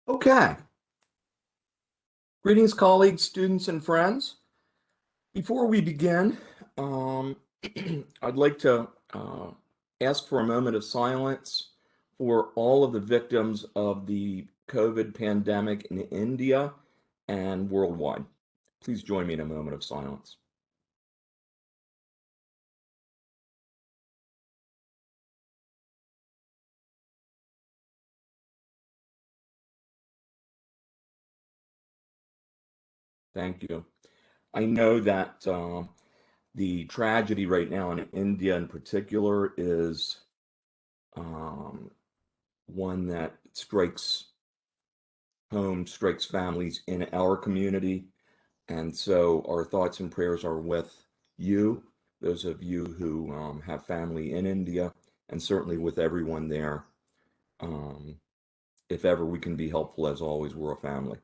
Okay. Greetings, colleagues, students, and friends. Before we begin, um, I'd like to ask for a moment of silence for all of the victims of the COVID pandemic in India and worldwide. Please join me in a moment of silence. Thank you. I know that the tragedy right now in India in particular is um, one that strikes families in our community. And so our thoughts and prayers are with you, those of you who have family in India, and certainly with everyone there. Um, if ever we can be helpful, as always, we're a family.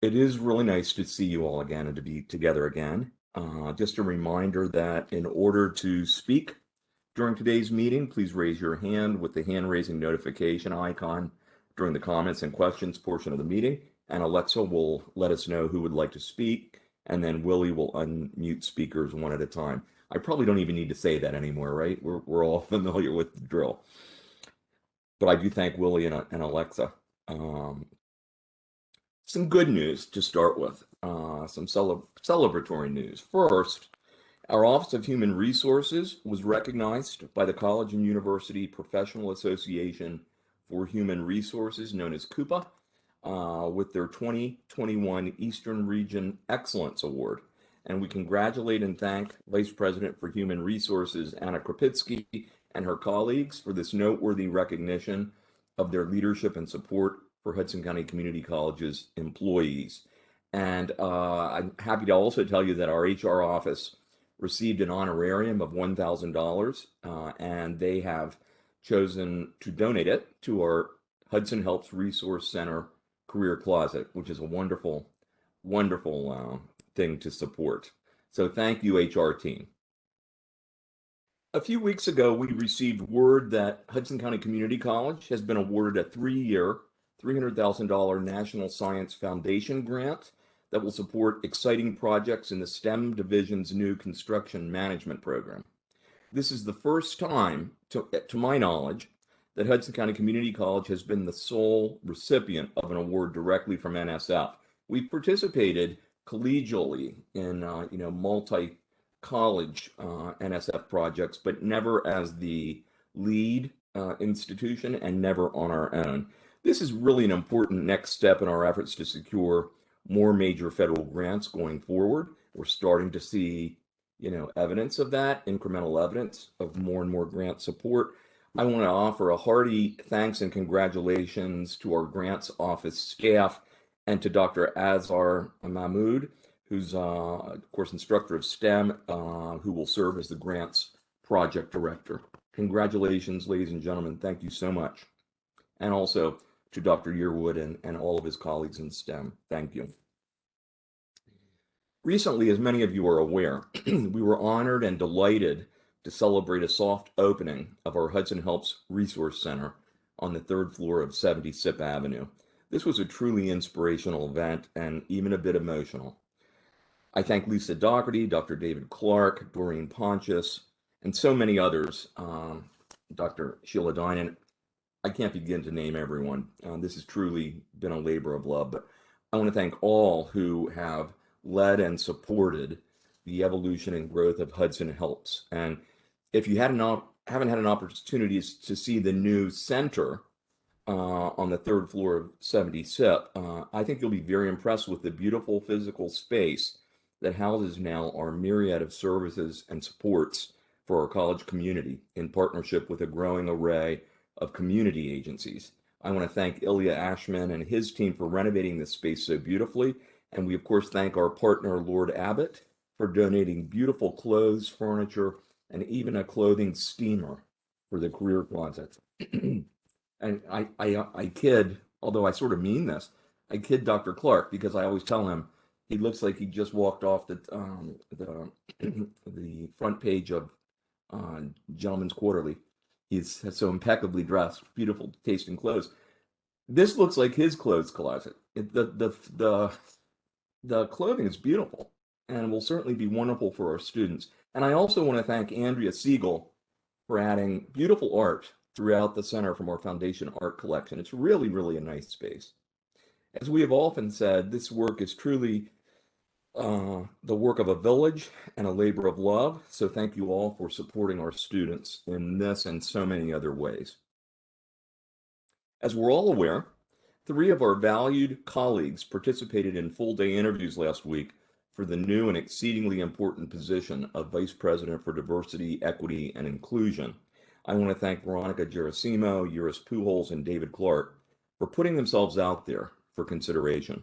It is really nice to see you all again and to be together again. Just a reminder that in order to speak during today's meeting, please raise your hand with the hand raising notification icon during the comments and questions portion of the meeting. And Alexa will let us know who would like to speak, and then Willie will unmute speakers one at a time. I probably don't even need to say that anymore, right? We're all familiar with the drill. But I do thank Willie and Alexa. Um, some good news to start with, some celebratory news. First, our Office of Human Resources was recognized by the College and University Professional Association for Human Resources, known as CUPA, with their 2021 Eastern Region Excellence Award. And we congratulate and thank Vice President for Human Resources, Anna Krapitsky, and her colleagues for this noteworthy recognition of their leadership and support for Hudson County Community College's employees. And I'm happy to also tell you that our HR office received an honorarium of $1,000, and they have chosen to donate it to our Hudson Helps Resource Center Career Closet, which is a wonderful, wonderful thing to support. So thank you, HR team. A few weeks ago, we received word that Hudson County Community College has been awarded a 3-year, $300,000 National Science Foundation grant that will support exciting projects in the STEM division's new construction management program. This is the first time, to my knowledge, that Hudson County Community College has been the sole recipient of an award directly from NSF. We've participated collegially in multi-college NSF projects, but never as the lead institution and never on our own. This is really an important next step in our efforts to secure more major federal grants going forward. We're starting to see, evidence of that, incremental evidence of more and more grant support. I want to offer a hearty thanks and congratulations to our grants office staff and to Dr. Azar Mahmood, who's, of course, instructor of STEM, who will serve as the grants project director. Congratulations, ladies and gentlemen. Thank you so much. And also to Dr. Yearwood and all of his colleagues in STEM. Thank you. Recently, as many of you are aware, we were honored and delighted to celebrate a soft opening of our Hudson Helps Resource Center on the third floor of 70 Sip Avenue. This was a truly inspirational event and even a bit emotional. I thank Lisa Doherty, Dr. David Clark, Doreen Pontius, and so many others, Dr. Sheila Dinan. I can't begin to name everyone. This has truly been a labor of love, but I want to thank all who have led and supported the evolution and growth of Hudson Helps. And if you haven't had an opportunity to see the new center on the third floor of 70 SIP, I think you'll be very impressed with the beautiful physical space that houses now our myriad of services and supports for our college community in partnership with a growing array of community agencies. I want to thank Ilya Ashman and his team for renovating this space so beautifully. And we, of course, thank our partner, Lord Abbott, for donating beautiful clothes, furniture, and even a clothing steamer for the career closet. And I kid, although I sort of mean this, I kid Dr. Clark because I always tell him he looks like he just walked off the front page of Gentleman's Quarterly. He's so impeccably dressed, beautiful taste in clothes. This looks like his clothes closet. The clothing is beautiful and will certainly be wonderful for our students. And I also want to thank Andrea Siegel for adding beautiful art throughout the center from our foundation art collection. It's really, really a nice space. As we have often said, this work is truly the work of a village and a labor of love. So thank you all for supporting our students in this and so many other ways. As we're all aware, three of our valued colleagues participated in full-day interviews last week for the new and exceedingly important position of Vice President for Diversity, Equity, and Inclusion. I want to thank Veronica Gerasimo, Eurus Pujols, and David Clark for putting themselves out there for consideration.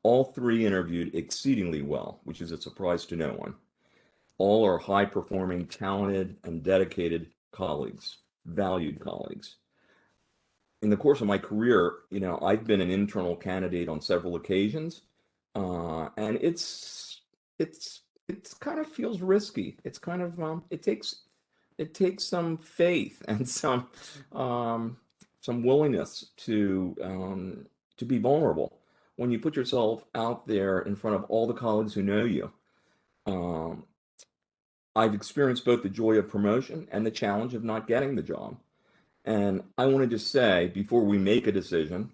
All three interviewed exceedingly well, which is a surprise to no one. All are high-performing, talented, and dedicated colleagues, valued colleagues. In the course of my career, I've been an internal candidate on several occasions, and it's kind of feels risky. It's kind of it takes some faith and some willingness to be vulnerable when you put yourself out there in front of all the colleagues who know you. Um, I've experienced both the joy of promotion and the challenge of not getting the job. And I want to just say, before we make a decision,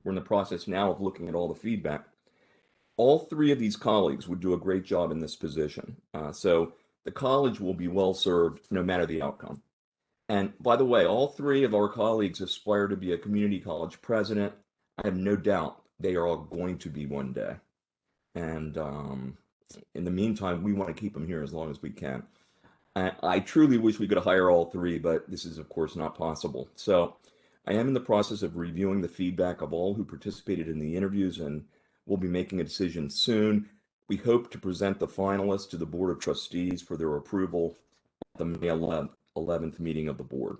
we're in the process now of looking at all the feedback. All three of these colleagues would do a great job in this position. So the college will be well served no matter the outcome. And by the way, all three of our colleagues aspire to be a community college president. I have no doubt they are all going to be one day. And in the meantime, we want to keep them here as long as we can. I truly wish we could hire all three, but this is, of course, not possible. So I am in the process of reviewing the feedback of all who participated in the interviews, and we'll be making a decision soon. We hope to present the finalists to the Board of Trustees for their approval at the May 11th meeting of the board.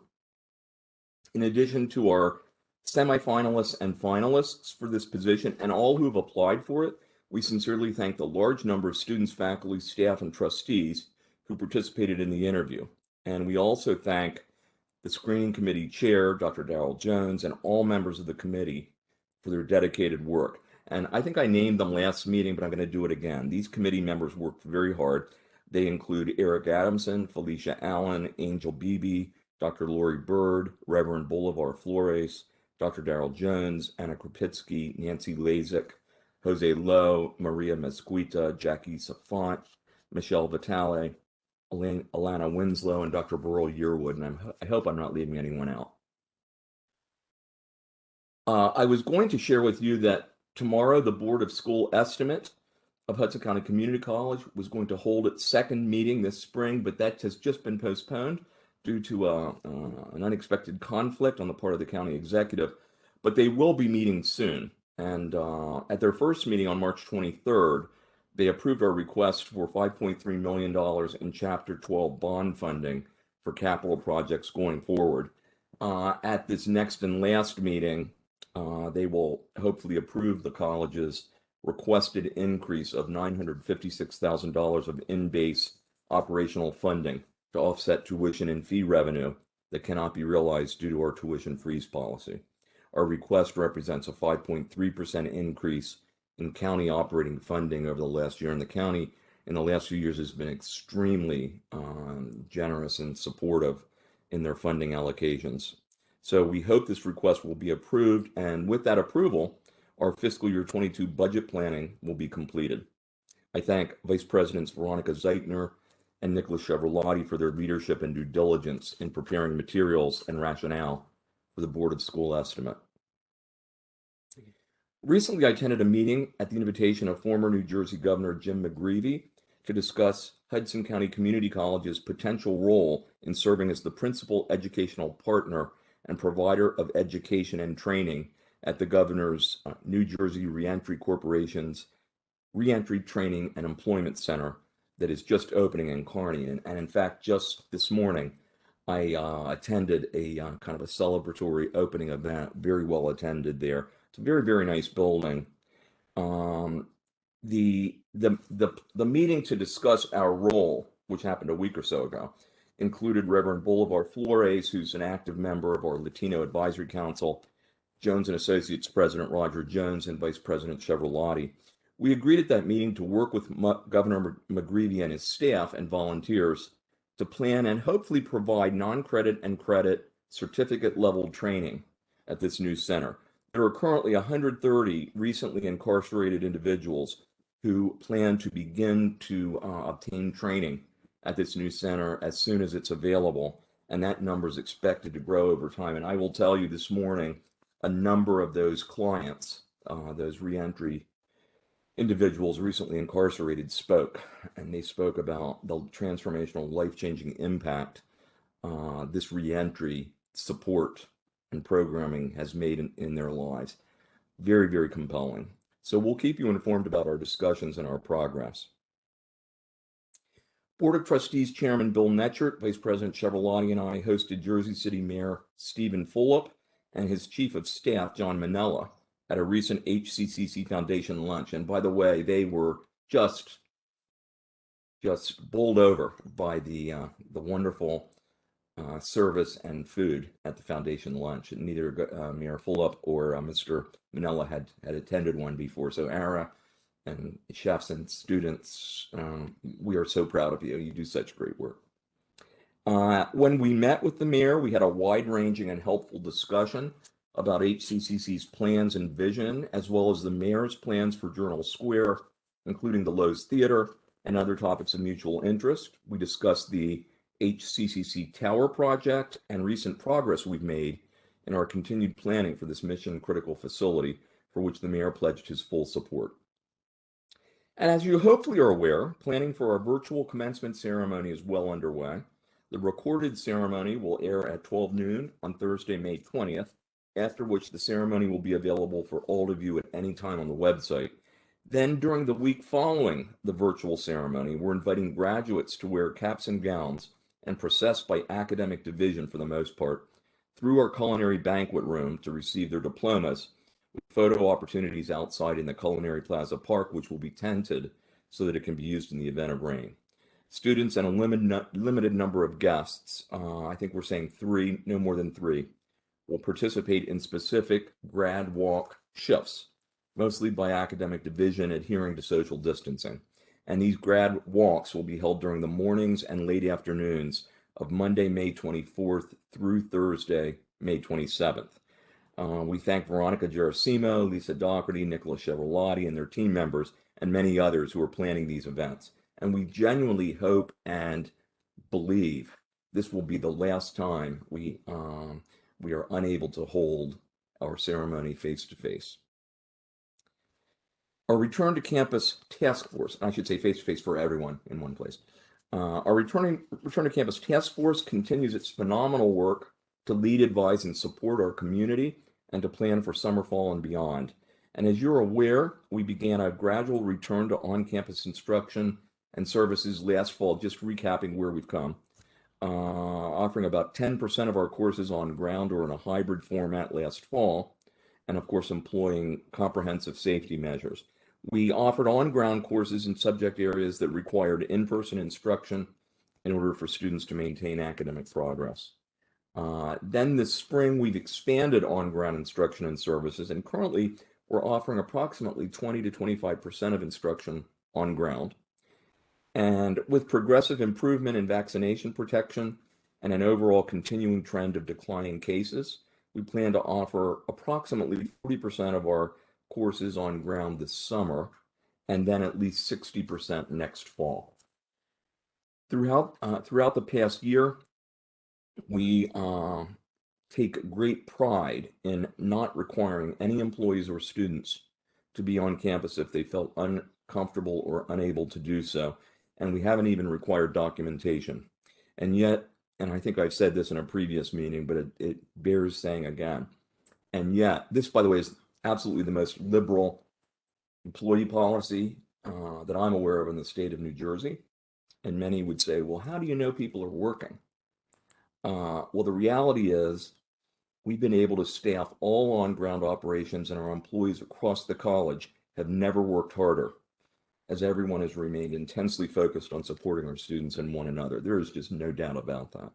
In addition to our semifinalists and finalists for this position and all who have applied for it, we sincerely thank the large number of students, faculty, staff, and trustees who participated in the interview. And we also thank the screening committee chair, Dr. Darrell Jones, and all members of the committee for their dedicated work. And I think I named them last meeting, but I'm going to do it again. These committee members worked very hard. They include Eric Adamson, Felicia Allen, Angel Beebe, Dr. Lori Bird, Reverend Bolivar Flores, Dr. Darrell Jones, Anna Krupitsky, Nancy Lazik, Jose Lowe, Maria Mesquita, Jackie Safont, Michelle Vitale, Alana Winslow, and Dr. Burrell Yearwood, and I hope I'm not leaving anyone out. I was going to share with you that tomorrow the Board of School Estimate of Hudson County Community College was going to hold its second meeting this spring, but that has just been postponed due to an unexpected conflict on the part of the county executive. But they will be meeting soon. And at their first meeting on March 23rd, they approved our request for $5.3 million in Chapter 12 bond funding for capital projects going forward. At this next and last meeting, they will hopefully approve the college's requested increase of $956,000 of in-base operational funding to offset tuition and fee revenue that cannot be realized due to our tuition freeze policy. Our request represents a 5.3% increase in county operating funding over the last year, and the county in the last few years has been extremely generous and supportive in their funding allocations. So we hope this request will be approved, and with that approval, our fiscal year 22 budget planning will be completed. I thank Vice Presidents Veronica Zeitner and Nicholas Chevrolotti for their leadership and due diligence in preparing materials and rationale for the Board of School Estimate. Recently, I attended a meeting at the invitation of former New Jersey Governor Jim McGreevey to discuss Hudson County Community College's potential role in serving as the principal educational partner and provider of education and training at the governor's New Jersey Reentry Corporation's Reentry Training and Employment Center that is just opening in Kearney. And in fact, just this morning, I attended a kind of a celebratory opening event, very well attended there. It's a very, very nice building. The meeting to discuss our role, which happened a week or so ago, included Reverend Bolivar Flores, who's an active member of our Latino Advisory Council, Jones and Associates President Roger Jones and Vice President Chevroletti. We agreed at that meeting to work with Governor McGreevey and his staff and volunteers to plan and hopefully provide non-credit and credit certificate level training at this new center. There are currently 130 recently incarcerated individuals who plan to begin to obtain training at this new center as soon as it's available, and that number is expected to grow over time. And I will tell you this morning, a number of those clients, those reentry individuals recently incarcerated, spoke, and they spoke about the transformational, life-changing impact this reentry support and programming has made in their lives. Very, very compelling. So we'll keep you informed about our discussions and our progress. Board of Trustees Chairman Bill Netchert, Vice President Chevroletti, and I hosted Jersey City Mayor Stephen Fulop and his Chief of Staff, John Manella, at a recent HCCC Foundation lunch. And by the way, they were just bowled over by the wonderful service and food at the foundation lunch. And neither Mayor Fulop or Mr. Manella had attended one before. So Ara and chefs and students, we are so proud of you. You do such great work. When we met with the mayor, we had a wide-ranging and helpful discussion about HCCC's plans and vision, as well as the mayor's plans for Journal Square, including the Lowe's Theater and other topics of mutual interest. We discussed the HCCC Tower project and recent progress we've made in our continued planning for this mission-critical facility, for which the mayor pledged his full support. And as you hopefully are aware, planning for our virtual commencement ceremony is well underway. The recorded ceremony will air at 12 noon on Thursday, May 20th, after which the ceremony will be available for all of you at any time on the website. Then during the week following the virtual ceremony, we're inviting graduates to wear caps and gowns and process by academic division for the most part through our culinary banquet room to receive their diplomas, with photo opportunities outside in the Culinary Plaza Park, which will be tented so that it can be used in the event of rain. Students and a limited number of guests, I think we're saying three, no more than three, will participate in specific grad walk shifts, mostly by academic division, adhering to social distancing. And these grad walks will be held during the mornings and late afternoons of Monday, May 24th through Thursday, May 27th. We thank Veronica Gerasimo, Lisa Doherty, Nicola Chevroletti, and their team members, and many others who are planning these events. And we genuinely hope and believe this will be the last time we are unable to hold our ceremony face-to-face. Our return to campus task force, I should say face-to-face for everyone in one place. Our return to campus task force continues its phenomenal work to lead, advise, and support our community and to plan for summer, fall, and beyond. And as you're aware, we began a gradual return to on-campus instruction and services last fall, just recapping where we've come, offering about 10% of our courses on ground or in a hybrid format last fall, and of course employing comprehensive safety measures. We offered on-ground courses in subject areas that required in-person instruction in order for students to maintain academic progress. Then this spring, we've expanded on-ground instruction and services, and currently we're offering approximately 20 to 25% of instruction on ground. And with progressive improvement in vaccination protection and an overall continuing trend of declining cases, we plan to offer approximately 40% of our courses on ground this summer, and then at least 60% next fall. Throughout the past year, we take great pride in not requiring any employees or students to be on campus if they felt uncomfortable or unable to do so. And we haven't even required documentation. And yet, and I think I've said this in a previous meeting, but it bears saying again, and yet, this, by the way, is absolutely the most liberal employee policy that I'm aware of in the state of New Jersey. And many would say, well, how do you know people are working? Well, the reality is we've been able to staff all on-ground operations, and our employees across the college have never worked harder, as everyone has remained intensely focused on supporting our students and one another. There is just no doubt about that.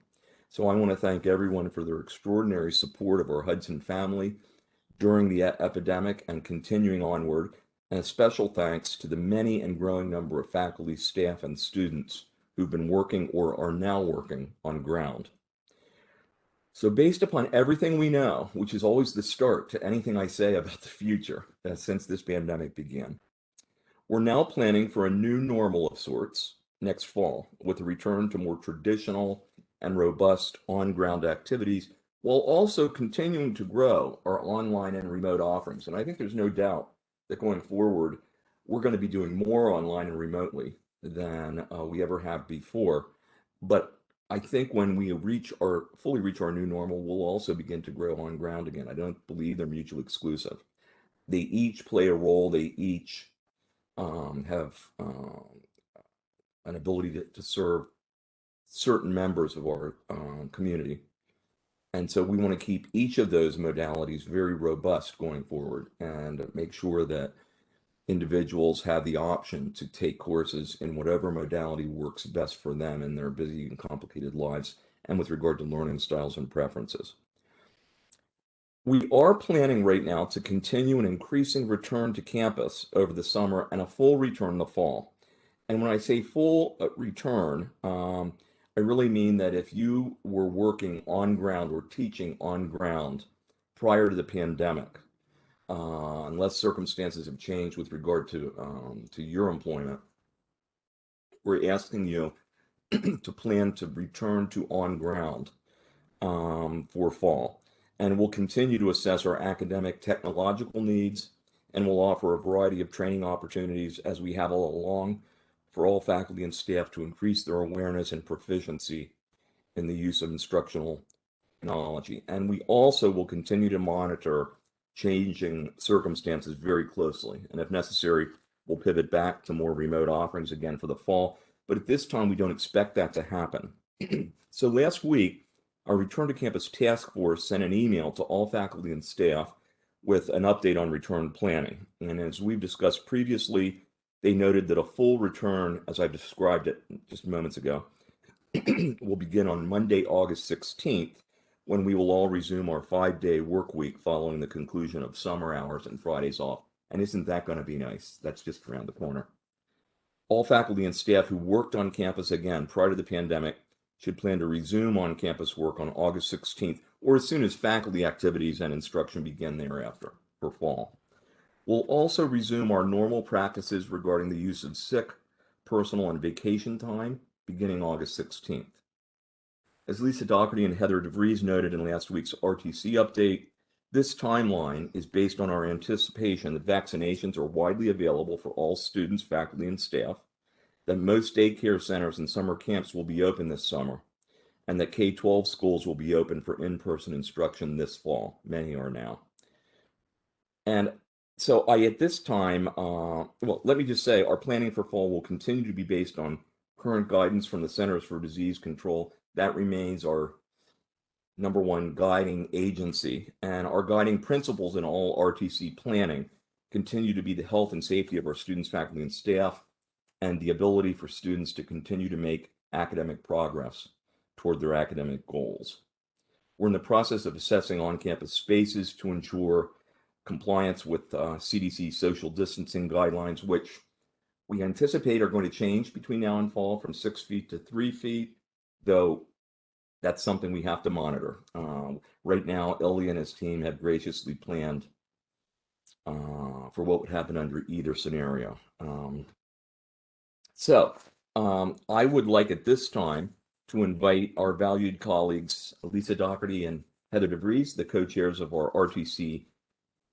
So I want to thank everyone for their extraordinary support of our Hudson family during the epidemic and continuing onward, and a special thanks to the many and growing number of faculty, staff, and students who've been working or are now working on ground. So based upon everything we know, which is always the start to anything I say about the future since this pandemic began, we're now planning for a new normal of sorts next fall with a return to more traditional and robust on-ground activities while also continuing to grow our online and remote offerings. And I think there's no doubt that going forward, we're going to be doing more online and remotely than we ever have before. But I think when we fully reach our new normal, we'll also begin to grow on ground again. I don't believe they're mutually exclusive. They each play a role. They each have an ability to serve certain members of our community. And so we want to keep each of those modalities very robust going forward and make sure that individuals have the option to take courses in whatever modality works best for them in their busy and complicated lives and with regard to learning styles and preferences. We are planning right now to continue an increasing return to campus over the summer and a full return in the fall. And when I say full return, I really mean that if you were working on ground or teaching on ground prior to the pandemic, unless circumstances have changed with regard to your employment, we're asking you to plan to return to on ground for fall. And we'll continue to assess our academic technological needs, and we'll offer a variety of training opportunities as we have all along for all faculty and staff to increase their awareness and proficiency in the use of instructional technology. And we also will continue to monitor changing circumstances very closely. And if necessary, we'll pivot back to more remote offerings again for the fall. But at this time, we don't expect that to happen. So last week, our Return to Campus Task Force sent an email to all faculty and staff with an update on return planning. And as we've discussed previously, they noted that a full return, as I've described it just moments ago, will begin on Monday, August 16th, when we will all resume our 5-day work week following the conclusion of summer hours and Fridays off. And isn't that going to be nice? That's just around the corner. All faculty and staff who worked on campus again prior to the pandemic should plan to resume on-campus work on August 16th, or as soon as faculty activities and instruction begin thereafter for fall. We'll also resume our normal practices regarding the use of sick, personal, and vacation time beginning August 16th. As Lisa Doherty and Heather DeVries noted in last week's RTC update, this timeline is based on our anticipation that vaccinations are widely available for all students, faculty, and staff, that most daycare centers and summer camps will be open this summer, and that K-12 schools will be open for in-person instruction this fall. Many are now. And so at this time, let me just say our planning for fall will continue to be based on current guidance from the Centers for Disease Control. That remains our number one guiding agency, and our guiding principles in all RTC planning continue to be the health and safety of our students, faculty, and staff, and the ability for students to continue to make academic progress toward their academic goals. We're in the process of assessing on-campus spaces to ensure compliance with CDC social distancing guidelines, which we anticipate are going to change between now and fall from 6 feet to 3 feet, though that's something we have to monitor. Right now, Ellie and his team have graciously planned for what would happen under either scenario. I would like at this time to invite our valued colleagues, Lisa Doherty and Heather DeVries, the co-chairs of our RTC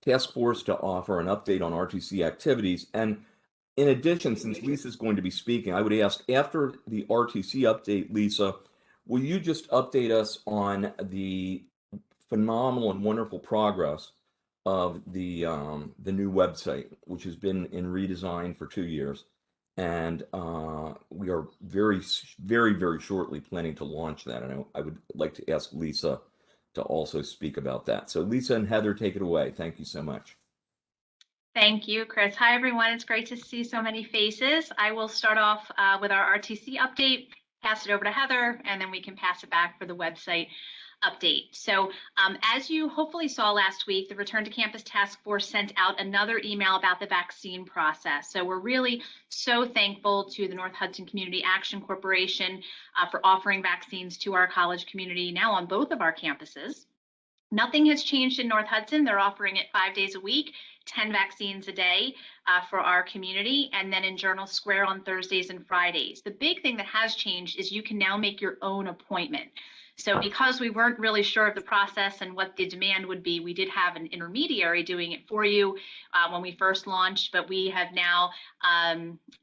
task force, to offer an update on RTC activities. And in addition, since Lisa's going to be speaking, I would ask, after the RTC update, Lisa, will you just update us on the phenomenal and wonderful progress of the new website, which has been in redesign for 2 years, and we are very, very, very shortly planning to launch that. And I would like to ask Lisa to also speak about that. So Lisa and Heather, take it away. Thank you so much. Thank you, Chris. Hi, everyone. It's great to see so many faces. I will start off with our RTC update, pass it over to Heather, and then we can pass it back for the website. update. So as you hopefully saw last week, the Return to Campus Task Force sent out another email about the vaccine process. So we're really so thankful to the North Hudson Community Action Corporation for offering vaccines to our college community now on both of our campuses. Nothing has changed in North Hudson. They're offering it 5 days a week, 10 vaccines a day for our community, and then in Journal Square on Thursdays and Fridays. The big thing that has changed is you can now make your own appointment. So because we weren't really sure of the process and what the demand would be, we did have an intermediary doing it for you when we first launched, but we have now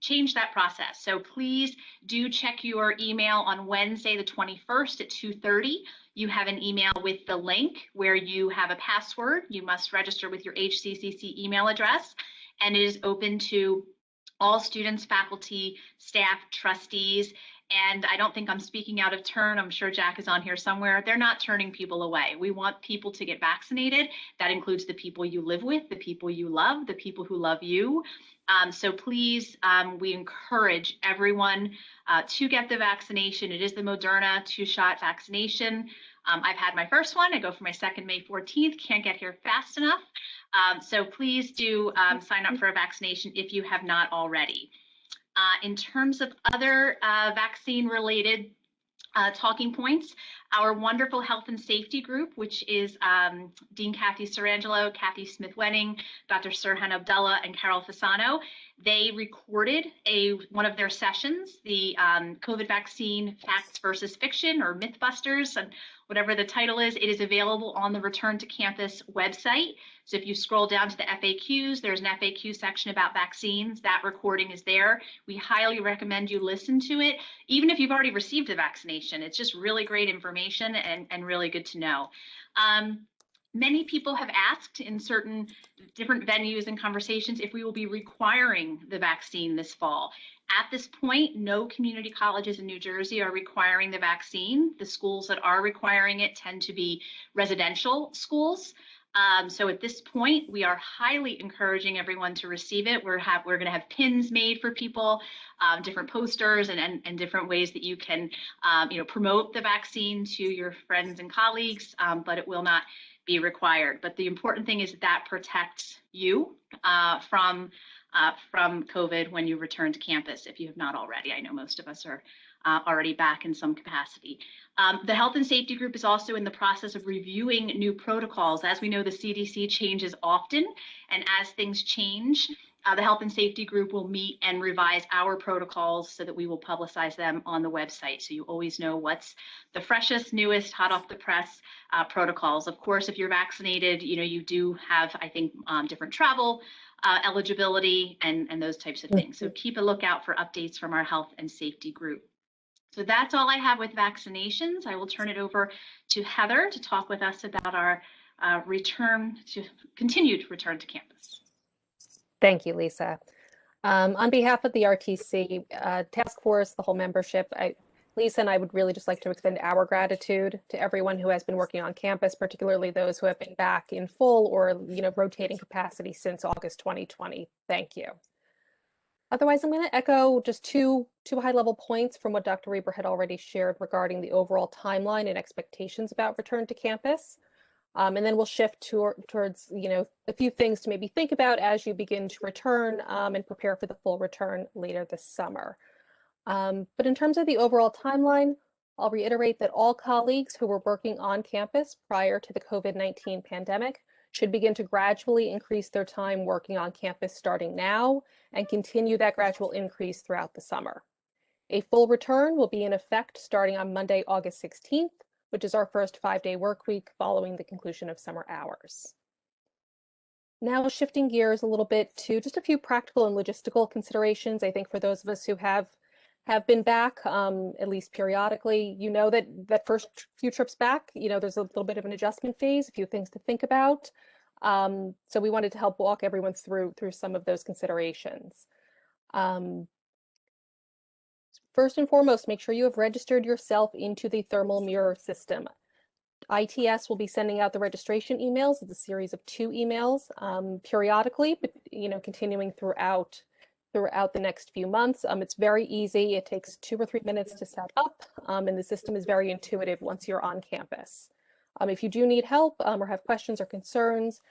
changed that process. So please do check your email on Wednesday, the 21st at 2:30. You have an email with the link where you have a password. You must register with your HCCC email address, and it is open to all students, faculty, staff, trustees. And I don't think I'm speaking out of turn. I'm sure Jack is on here somewhere. They're not turning people away. We want people to get vaccinated. That includes the people you live with, the people you love, the people who love you. So please, we encourage everyone to get the vaccination. It is the Moderna 2-shot vaccination. I've had my first one. I go for my second May 14th. Can't get here fast enough. So please do sign up for a vaccination if you have not already. In terms of other vaccine-related talking points, our wonderful health and safety group, which is Dean Kathy Sarangelo, Kathy Smith-Wenning, Dr. Sirhan Abdullah, and Carol Fasano. They recorded one of their sessions, the COVID vaccine facts versus fiction, or Mythbusters, and whatever the title is. It is available on the Return to Campus website. So if you scroll down to the FAQs, there's an FAQ section about vaccines. That recording is there. We highly recommend you listen to it, even if you've already received the vaccination. It's just really great information and really good to know. Many people have asked in certain different venues and conversations if we will be requiring the vaccine this fall. At this point, no community colleges in New Jersey are requiring the vaccine. The schools that are requiring it tend to be residential schools. So at this point, we are highly encouraging everyone to receive it. We're going to have pins made for people, different posters, and different ways that you can promote the vaccine to your friends and colleagues, but it will not be required. But the important thing is that protects you from COVID when you return to campus, if you have not already. I know most of us are already back in some capacity. The health and safety group is also in the process of reviewing new protocols. As we know, the CDC changes often, and as things change, the health and safety group will meet and revise our protocols so that we will publicize them on the website. So you always know what's the freshest, newest, hot off the press protocols. Of course, if you're vaccinated, you do have, I think, different travel eligibility and those types of things. So keep a lookout for updates from our health and safety group. So that's all I have with vaccinations. I will turn it over to Heather to talk with us about our continued return to campus. Thank you, Lisa. On behalf of the RTC task force, the whole membership, Lisa and I would really just like to extend our gratitude to everyone who has been working on campus, particularly those who have been back in full or rotating capacity since August 2020. Thank you. Otherwise, I'm going to echo just two high-level points from what Dr. Reber had already shared regarding the overall timeline and expectations about return to campus. And then we'll shift towards a few things to maybe think about as you begin to return and prepare for the full return later this summer. But in terms of the overall timeline, I'll reiterate that all colleagues who were working on campus prior to the COVID-19 pandemic should begin to gradually increase their time working on campus starting now and continue that gradual increase throughout the summer. A full return will be in effect starting on Monday, August 16th, which is our first 5-day work week following the conclusion of summer hours. Now shifting gears a little bit to just a few practical and logistical considerations. I think for those of us who have been back, at least periodically, that first few trips back, there's a little bit of an adjustment phase, a few things to think about. So we wanted to help walk everyone through some of those considerations. First and foremost, make sure you have registered yourself into the thermal mirror system. ITS will be sending out the registration emails. It's a series of 2 emails periodically, but continuing throughout the next few months. It's very easy. It takes 2 or 3 minutes to set up, and the system is very intuitive once you're on campus. If you do need help or have questions or concerns,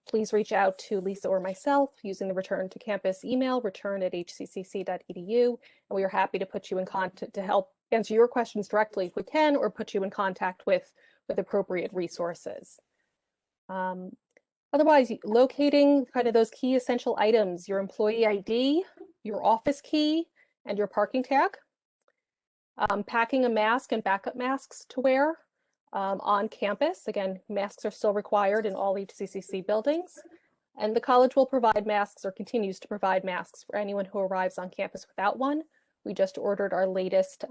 please reach out to Lisa or myself using the Return to Campus email, return@hccc.edu, and we are happy to put you in contact to help answer your questions directly if we can, or put you in contact with appropriate resources. Otherwise, locating kind of those key essential items, your employee ID, your office key, and your parking tag. Packing a mask and backup masks to wear on campus. Again, masks are still required in all HCCC buildings. And the college will provide masks, or continues to provide masks, for anyone who arrives on campus without one. We just ordered our latest,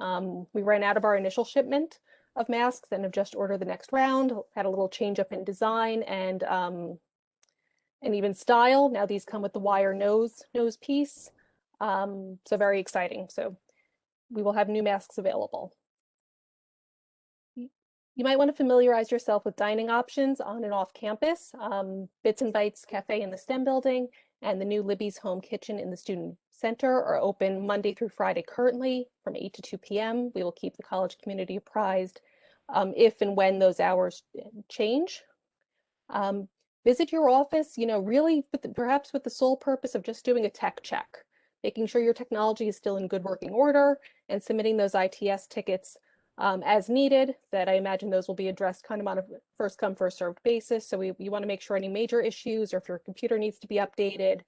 we ran out of our initial shipment of masks and have just ordered the next round, had a little change up in design and even style. Now these come with the wire nose piece. So very exciting. So we will have new masks available. You might want to familiarize yourself with dining options on and off campus. Bits and Bites Cafe in the STEM building and the new Libby's Home Kitchen in the Student Center are open Monday through Friday currently from 8 to 2 p.m. We will keep the college community apprised if and when those hours change. Visit your office, really perhaps with the sole purpose of just doing a tech check, making sure your technology is still in good working order, and submitting those ITS tickets as needed. That I imagine those will be addressed kind of on a first come, first served basis. So we want to make sure any major issues, or if your computer needs to be updated,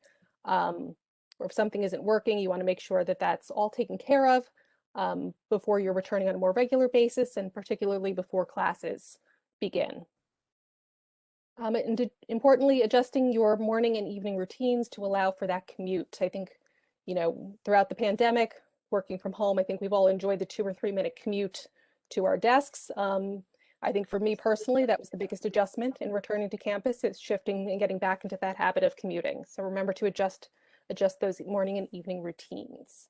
or if something isn't working, you want to make sure that that's all taken care of before you're returning on a more regular basis, and particularly before classes begin. And importantly, adjusting your morning and evening routines to allow for that commute. I think, throughout the pandemic, working from home, I think we've all enjoyed the 2 or 3 minute commute to our desks. I think for me personally, that was the biggest adjustment in returning to campus, is shifting and getting back into that habit of commuting. So remember to adjust those morning and evening routines.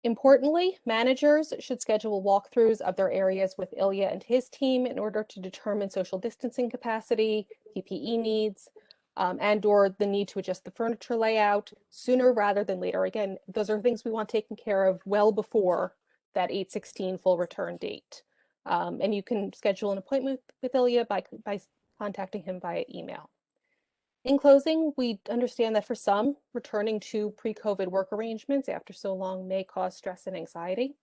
Importantly, managers should schedule walkthroughs of their areas with Ilya and his team in order to determine social distancing capacity, PPE needs, and/or the need to adjust the furniture layout sooner rather than later. Again, those are things we want taken care of well before that 8/16 full return date. And you can schedule an appointment with Ilya by contacting him via email. In closing, we understand that for some, returning to pre-COVID work arrangements after so long may cause stress and anxiety.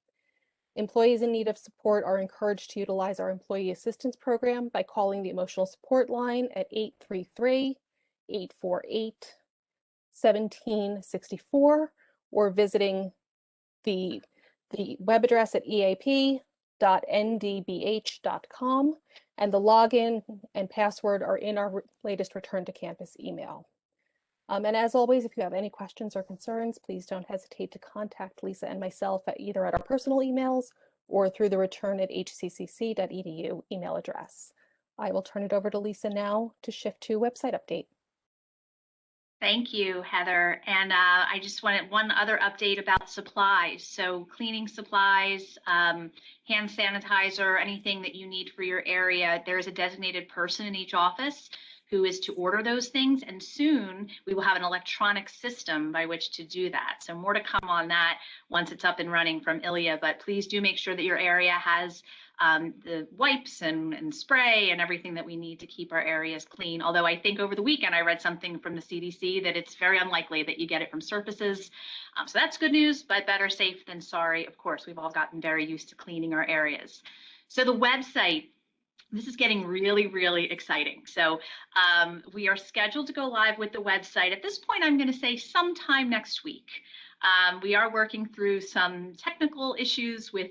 Employees in need of support are encouraged to utilize our employee assistance program by calling the emotional support line at 833-848-1764, or visiting the web address at eap.ndbh.com, and the login and password are in our latest Return to Campus email. And as always, if you have any questions or concerns, please don't hesitate to contact Lisa and myself either at our personal emails or through the return@hccc.edu email address. I will turn it over to Lisa now to shift to website update. Thank you, Heather. And I just wanted one other update about supplies. So cleaning supplies, hand sanitizer, anything that you need for your area, there is a designated person in each office who is to order those things. And soon we will have an electronic system by which to do that. So more to come on that once it's up and running from Ilya, but please do make sure that your area has the wipes and spray and everything that we need to keep our areas clean. Although I think over the weekend I read something from the CDC that it's very unlikely that you get it from surfaces. So that's good news, but better safe than sorry. Of course, we've all gotten very used to cleaning our areas. So the website, this is getting really, really exciting. So we are scheduled to go live with the website. At this point, I'm going to say sometime next week. We are working through some technical issues with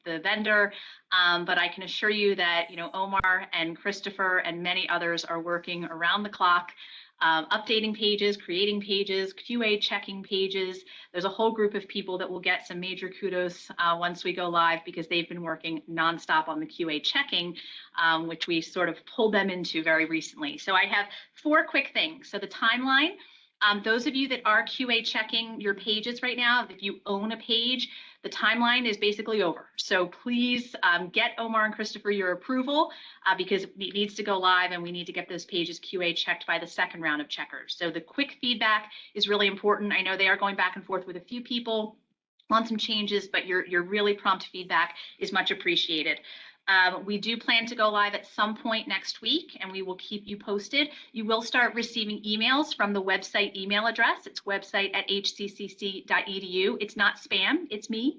the vendor, but I can assure you that Omar and Christopher and many others are working around the clock, updating pages, creating pages, QA checking pages. There's a whole group of people that will get some major kudos once we go live, because they've been working nonstop on the QA checking, which we sort of pulled them into very recently. So I have 4 quick things. So the timeline. Those of you that are QA checking your pages right now, if you own a page, the timeline is basically over. So please get Omar and Christopher your approval because it needs to go live and we need to get those pages QA checked by the second round of checkers. So the quick feedback is really important. I know they are going back and forth with a few people on some changes, but your really prompt feedback is much appreciated. We do plan to go live at some point next week, and we will keep you posted. You will start receiving emails from the website email address. It's website@hccc.edu. It's not spam, it's me,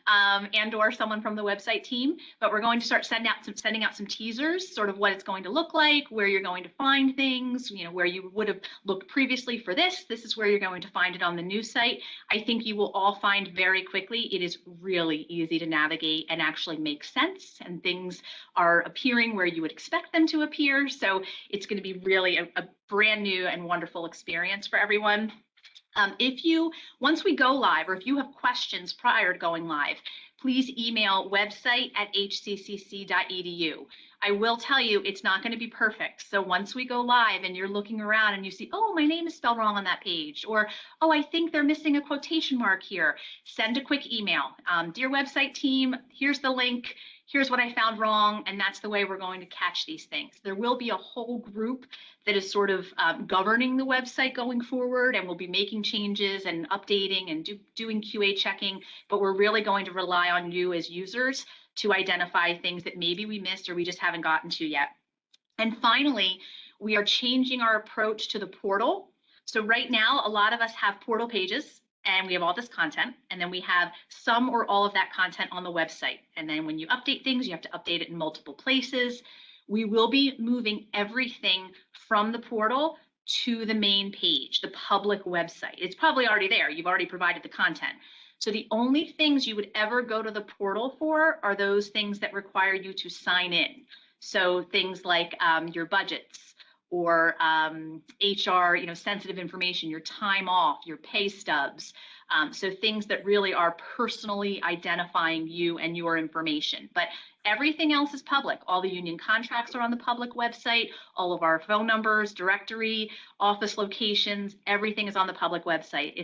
and or someone from the website team. But we're going to start sending out some teasers, sort of what it's going to look like, where you're going to find things, where you would have looked previously for this. This is where you're going to find it on the new site. I think you will all find very quickly it is really easy to navigate and actually make sense, and things are appearing where you would expect them to appear. So it's going to be really a brand new and wonderful experience for everyone. Once we go live, or if you have questions prior to going live, please email website@hccc.edu. I will tell you, it's not going to be perfect. So once we go live and you're looking around and you see, oh, my name is spelled wrong on that page, or, oh, I think they're missing a quotation mark here, send a quick email. Dear website team, here's the link. Here's what I found wrong, and that's the way we're going to catch these things. There will be a whole group that is sort of governing the website going forward, and we'll be making changes and updating and doing QA checking, but we're really going to rely on you as users to identify things that maybe we missed or we just haven't gotten to yet. And finally, we are changing our approach to the portal. So right now, a lot of us have portal pages, and we have all this content, and then we have some or all of that content on the website. And then when you update things, you have to update it in multiple places. We will be moving everything from the portal to the main page, the public website. It's probably already there. You've already provided the content. So the only things you would ever go to the portal for are those things that require you to sign in. So things like your budgets, or HR, sensitive information, your time off, your pay stubs. So things that really are personally identifying you and your information. But everything else is public. All the union contracts are on the public website. All of our phone numbers, directory, office locations, everything is on the public website.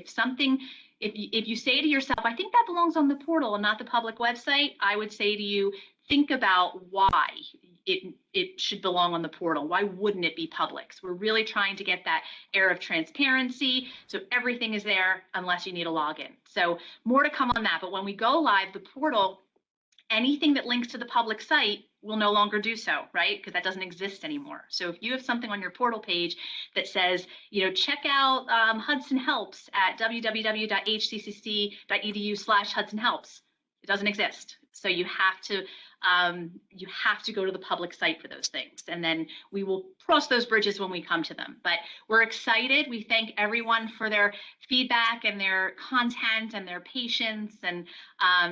If you say to yourself, I think that belongs on the portal and not the public website, I would say to you, think about why it should belong on the portal. Why wouldn't it be public? So we're really trying to get that air of transparency. So everything is there unless you need a login. So more to come on that. But when we go live, the portal, anything that links to the public site will no longer do so, right? Because that doesn't exist anymore. So if you have something on your portal page that says, check out Hudson Helps at www.hccc.edu/Hudson Helps, it doesn't exist. So you have to go to the public site for those things, and then we will cross those bridges when we come to them. But we're excited. We thank everyone for their feedback and their content and their patience, and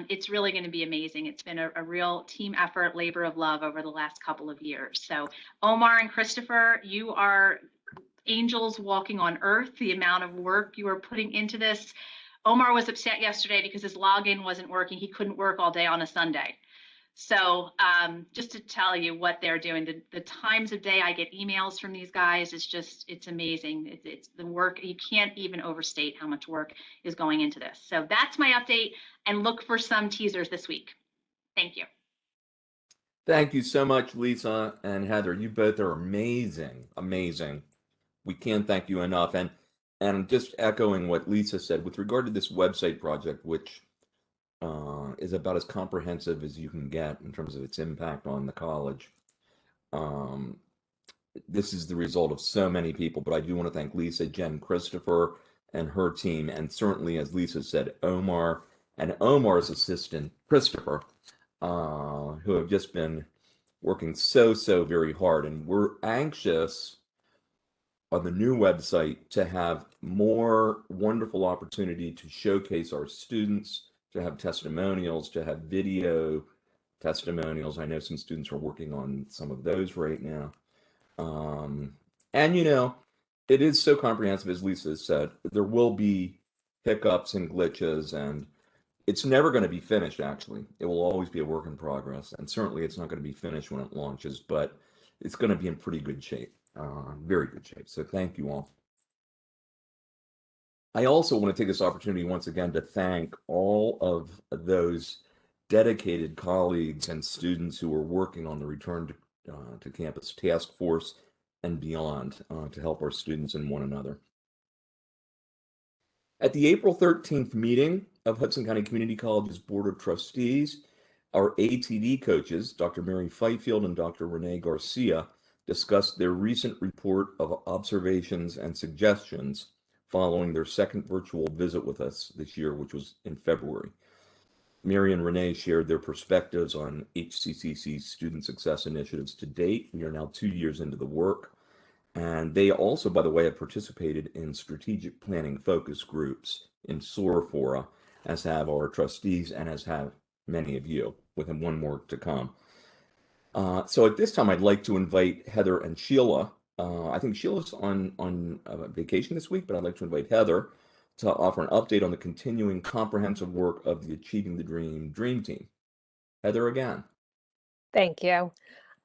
it's really going to be amazing. It's been a real team effort, labor of love over the last couple of years. So Omar and Christopher, you are angels walking on earth, the amount of work you are putting into this. Omar was upset yesterday because his login wasn't working. He couldn't work all day on a Sunday. So just to tell you what they're doing, the times of day I get emails from these guys, it's amazing. It's the work. You can't even overstate how much work is going into this. So that's my update, and look for some teasers this week. Thank you. Thank you so much, Lisa and Heather. You both are amazing, amazing. We can't thank you enough. And just echoing what Lisa said with regard to this website project, which is about as comprehensive as you can get in terms of its impact on the college. This is the result of so many people, but I do want to thank Lisa, Jen, Christopher, and her team, and certainly, as Lisa said, Omar and Omar's assistant, Christopher, who have just been working so very hard. And we're anxious on the new website to have more wonderful opportunity to showcase our students, to have testimonials, to have video testimonials. I know some students are working on some of those right now. And it is so comprehensive, as Lisa said. There will be hiccups and glitches, and it's never going to be finished, actually. It will always be a work in progress, and certainly it's not going to be finished when it launches, but it's going to be in pretty good shape, very good shape. So thank you all. I also want to take this opportunity once again to thank all of those dedicated colleagues and students who are working on the Return to Campus Task Force and beyond to help our students and one another. At the April 13th meeting of Hudson County Community College's Board of Trustees, Our ATD coaches, Dr. Mary Fifield and Dr. Renee Garcia, discussed their recent report of observations and suggestions following their second virtual visit with us this year, which was in February. Mary and Renee shared their perspectives on HCCC's student success initiatives to date. We are now 2 years into the work. And they also, by the way, have participated in strategic planning focus groups in SOAR Fora, as have our trustees and as have many of you, with one more to come. So at this time, I'd like to invite Heather and Sheila. I think Sheila's on vacation this week, but I'd like to invite Heather to offer an update on the continuing comprehensive work of the Achieving the Dream Team. Heather again. Thank you.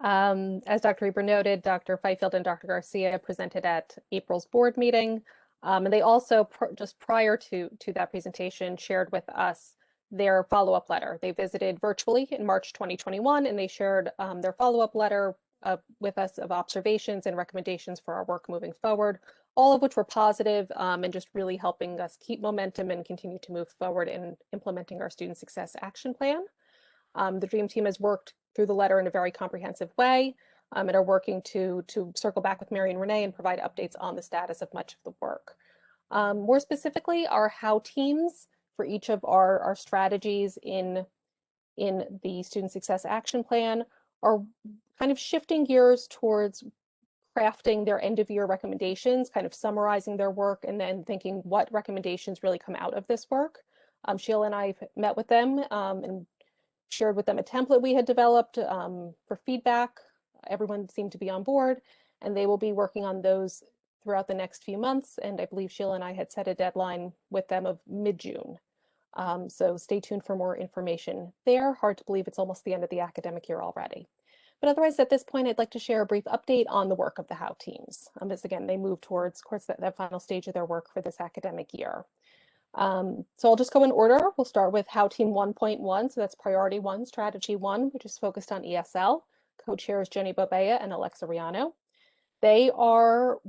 As Dr. Reber noted, Dr. Fifield and Dr. Garcia presented at April's board meeting, and they also, just prior to that presentation, shared with us their follow-up letter. They visited virtually in March 2021, and they shared their follow-up letter with us of observations and recommendations for our work moving forward, all of which were positive and just really helping us keep momentum and continue to move forward in implementing our student success action plan. The Dream Team has worked through the letter in a very comprehensive way and are working to circle back with Mary and Renee and provide updates on the status of much of the work. More specifically, our how teams for each of our strategies in the Student Success Action Plan are kind of shifting gears towards crafting their end of year recommendations, kind of summarizing their work and then thinking what recommendations really come out of this work. Sheila and I met with them and shared with them a template we had developed for feedback. Everyone seemed to be on board, and they will be working on those throughout the next few months. And I believe Sheila and I had set a deadline with them of mid-June. So stay tuned for more information there. Hard to believe it's almost the end of the academic year already. But otherwise, at this point, I'd like to share a brief update on the work of the HOW teams. As again, they move towards that final stage of their work for this academic year. So I'll just go in order. We'll start with HOW Team 1.1. So that's Priority 1, Strategy 1, which is focused on ESL. Co-chairs Jenny Bobea and Alexa Riano. They are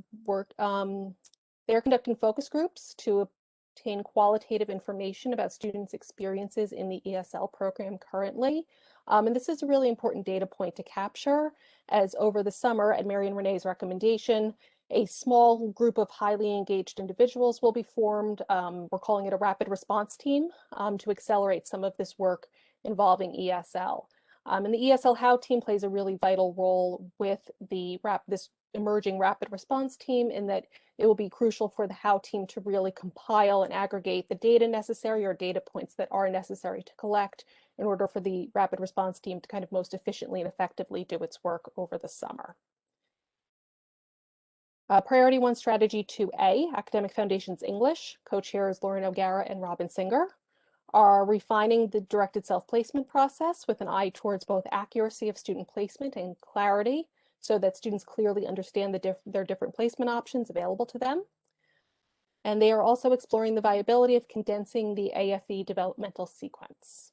conducting focus groups to obtain qualitative information about students' experiences in the ESL program currently. And this is a really important data point to capture, as over the summer, at Mary and Renee's recommendation, a small group of highly engaged individuals will be formed. We're calling it a rapid response team to accelerate some of this work involving ESL. And the ESL HOW team plays a really vital role with this emerging rapid response team, in that it will be crucial for the HOW team to really compile and aggregate the data necessary, or data points that are necessary to collect, in order for the rapid response team to kind of most efficiently and effectively do its work over the summer. Priority 1, Strategy 2A, Academic Foundations English, co-chairs Lauren O'Gara and Robin Singer, are refining the directed self-placement process with an eye towards both accuracy of student placement and clarity, so that students clearly understand their different placement options available to them. And they are also exploring the viability of condensing the AFE developmental sequence.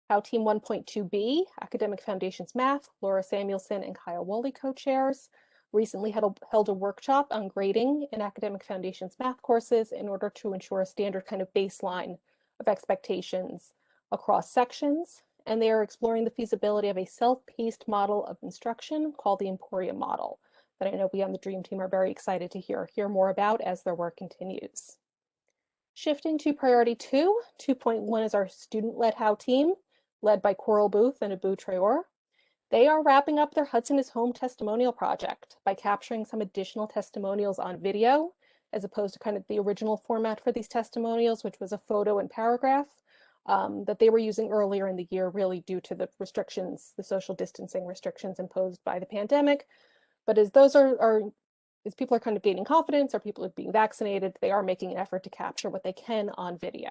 HOW Team 1.2B, Academic Foundations Math, Laura Samuelson and Kyle Woolley co-chairs, recently held a workshop on grading in Academic Foundations Math courses in order to ensure a standard kind of baseline of expectations across sections. And they are exploring the feasibility of a self-paced model of instruction called the Emporium model, that I know we on the Dream Team are very excited to hear more about as their work continues. Shifting to Priority 2, 2.1 is our student-led HOW team, led by Coral Booth and Abu Traore. They are wrapping up their Hudson is Home testimonial project by capturing some additional testimonials on video, as opposed to kind of the original format for these testimonials, which was a photo and paragraph that they were using earlier in the year, really due to the restrictions, the social distancing restrictions imposed by the pandemic. But as as people are kind of gaining confidence, or people are being vaccinated, they are making an effort to capture what they can on video.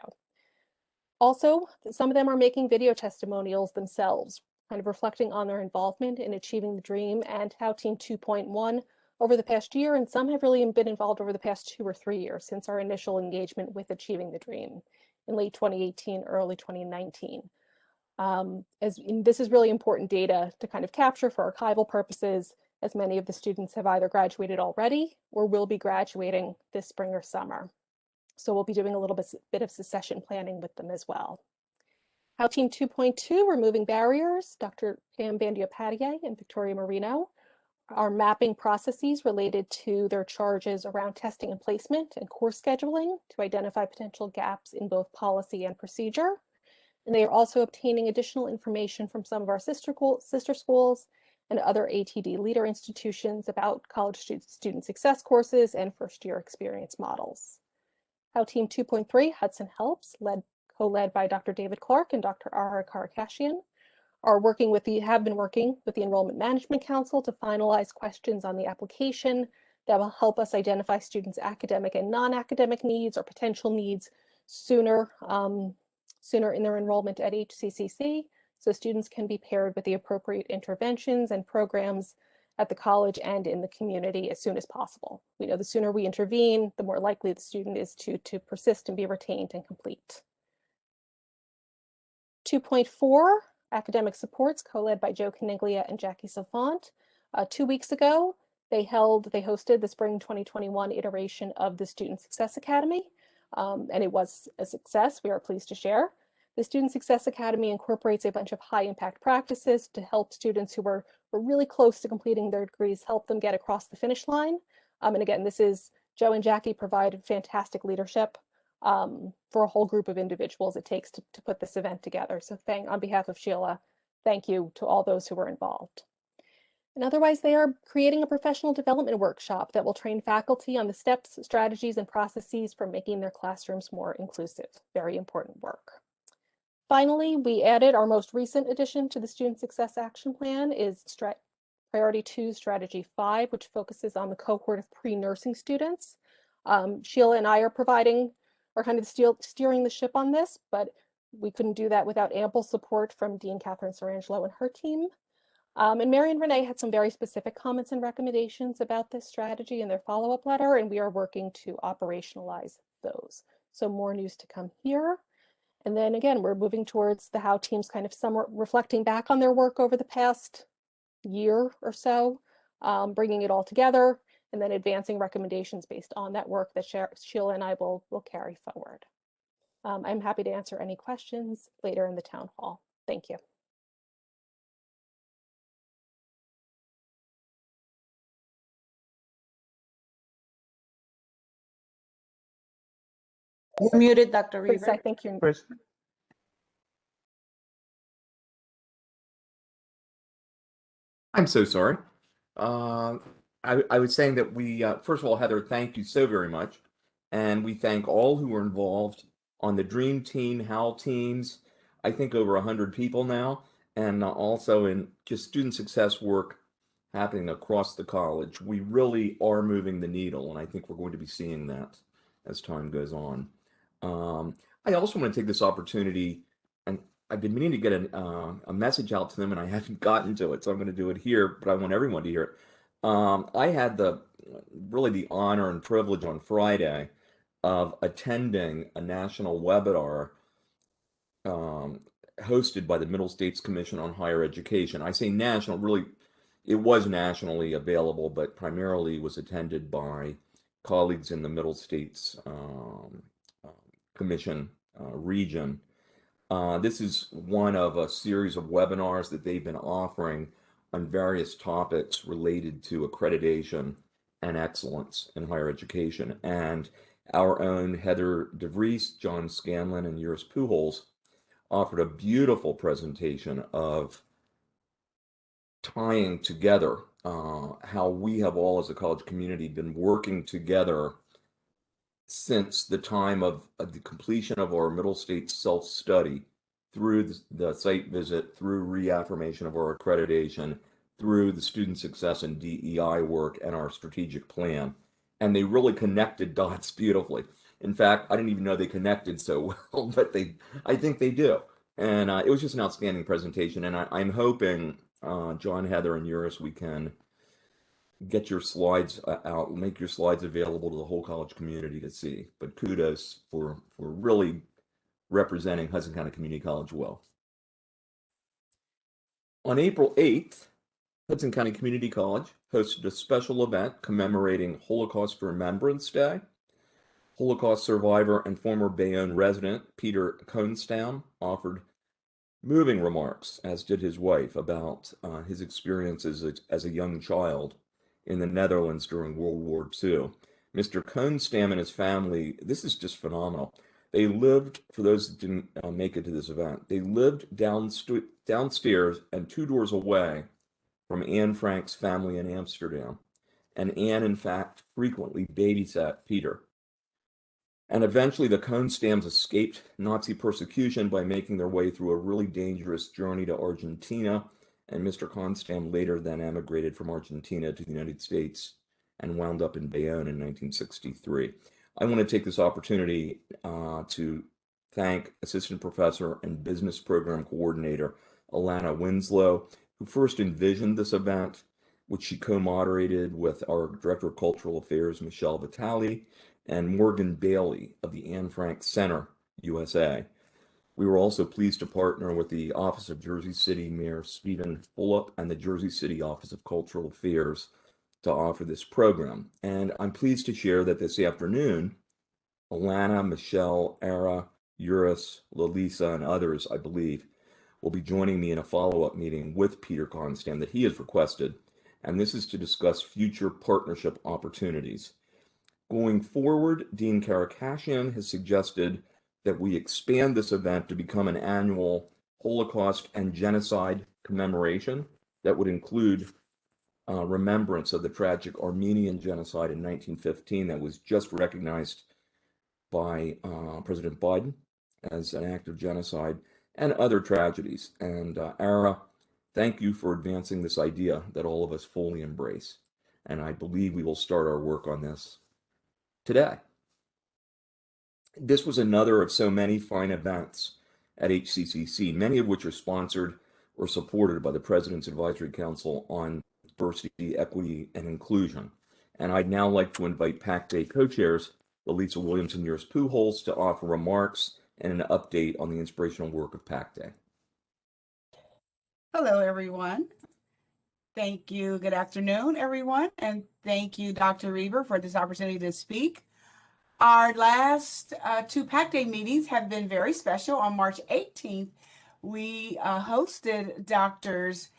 Also, some of them are making video testimonials themselves, kind of reflecting on their involvement in Achieving the Dream and HOW Team 2.1 over the past year, and some have really been involved over the past 2 or 3 years since our initial engagement with Achieving the Dream in late 2018, early 2019. This is really important data to kind of capture for archival purposes, as many of the students have either graduated already or will be graduating this spring or summer. So we'll be doing a little bit of succession planning with them as well. How Team 2.2, Removing Barriers, Dr. Pam Bandiopatia and Victoria Marino, are mapping processes related to their charges around testing and placement and course scheduling to identify potential gaps in both policy and procedure. And they are also obtaining additional information from some of our sister schools and other ATD leader institutions about college student success courses and first-year experience models. How Team 2.3, Hudson Helps, co-led by Dr. David Clark and Dr. Ara Karakashian, have been working with the Enrollment Management Council to finalize questions on the application that will help us identify students' academic and non-academic needs or potential needs sooner in their enrollment at HCCC, so students can be paired with the appropriate interventions and programs at the college and in the community as soon as possible. We know the sooner we intervene, the more likely the student is to persist and be retained and complete. 2.4, Academic Supports, co-led by Joe Caniglia and Jackie Savant. 2 weeks ago, they hosted the spring 2021 iteration of the Student Success Academy, and it was a success, we are pleased to share. The Student Success Academy incorporates a bunch of high impact practices to help students who were really close to completing their degrees, help them get across the finish line. And again, Joe and Jackie provide fantastic leadership for a whole group of individuals it takes to put this event together. So on behalf of Sheila, thank you to all those who were involved. And otherwise, they are creating a professional development workshop that will train faculty on the steps, strategies, and processes for making their classrooms more inclusive. Very important work. Finally, we added our most recent addition to the Student Success Action Plan is Priority 2, Strategy 5, which focuses on the cohort of pre-nursing students. Sheila and I are kind of steering the ship on this, but we couldn't do that without ample support from Dean Catherine Sarangelo and her team. And Mary and Renee had some very specific comments and recommendations about this strategy in their follow-up letter, and we are working to operationalize those. So more news to come here. And then again, we're moving towards the How teams kind of reflecting back on their work over the past year or so, bringing it all together, and then advancing recommendations based on that work that Sheila and I will carry forward. I'm happy to answer any questions later in the town hall. Thank you. You're muted, Dr. Chris, Reaver. I think you're. Chris. I'm so sorry. I was saying that we, first of all, Heather, thank you so very much. And we thank all who were involved on the Dream Team, HAL teams, I think over 100 people now, and also in just student success work happening across the college. We really are moving the needle, and I think we're going to be seeing that as time goes on. I also want to take this opportunity, and I've been meaning to get a message out to them, and I haven't gotten to it, so I'm going to do it here, but I want everyone to hear it. I had really the honor and privilege on Friday of attending a national webinar hosted by the Middle States Commission on Higher Education. I say national, really, it was nationally available, but primarily was attended by colleagues in the Middle States Commission region. This is one of a series of webinars that they've been offering on various topics related to accreditation and excellence in higher education. And our own Heather DeVries, John Scanlon, and Iris Pujols offered a beautiful presentation of tying together how we have all as a college community been working together since the time of the completion of our Middle States self-study, through the site visit, through reaffirmation of our accreditation, through the student success and DEI work and our strategic plan. And they really connected dots beautifully. In fact, I didn't even know they connected so well, but I think they do. And it was just an outstanding presentation. And I'm hoping, John, Heather, and Iris, we can get your slides out, make your slides available to the whole college community to see. But kudos for really representing Hudson County Community College well. On April 8th, Hudson County Community College hosted a special event commemorating Holocaust Remembrance Day. Holocaust survivor and former Bayonne resident Peter Kohnstown offered moving remarks, as did his wife, about his experiences as a young child in the Netherlands during World War II. Mr. Koonstam and his family, this is just phenomenal. They lived, for those that didn't make it to this event, they lived downstairs and 2 doors away from Anne Frank's family in Amsterdam. And Anne, in fact, frequently babysat Peter. And eventually the Koonstams escaped Nazi persecution by making their way through a really dangerous journey to Argentina. And Mr. Koonstam later then emigrated from Argentina to the United States and wound up in Bayonne in 1963. I want to take this opportunity to thank Assistant Professor and Business Program Coordinator Alana Winslow, who first envisioned this event, which she co-moderated with our Director of Cultural Affairs, Michelle Vitale, and Morgan Bailey of the Anne Frank Center, USA. We were also pleased to partner with the Office of Jersey City Mayor Stephen Fulop and the Jersey City Office of Cultural Affairs to offer this program. And I'm pleased to share that this afternoon, Alana, Michelle, Ara, Eurus, Lalisa, and others, I believe, will be joining me in a follow-up meeting with Peter Koonstam that he has requested, and this is to discuss future partnership opportunities. Going forward, Dean Karakashian has suggested that we expand this event to become an annual Holocaust and genocide commemoration that would include remembrance of the tragic Armenian genocide in 1915 that was just recognized by President Biden as an act of genocide, and other tragedies. And Ara, thank you for advancing this idea that all of us fully embrace. And I believe we will start our work on this today. This was another of so many fine events at HCCC, many of which are sponsored or supported by the President's Advisory Council on Diversity, Equity, and Inclusion. And I'd now like to invite PAC Day co-chairs, Elisa Williams and Yours Pujols, to offer remarks and an update on the inspirational work of PAC Day. Hello, everyone. Thank you. Good afternoon, everyone. And thank you, Dr. Reber, for this opportunity to speak. Our last two PAC Day meetings have been very special. On March 18th, we hosted Drs.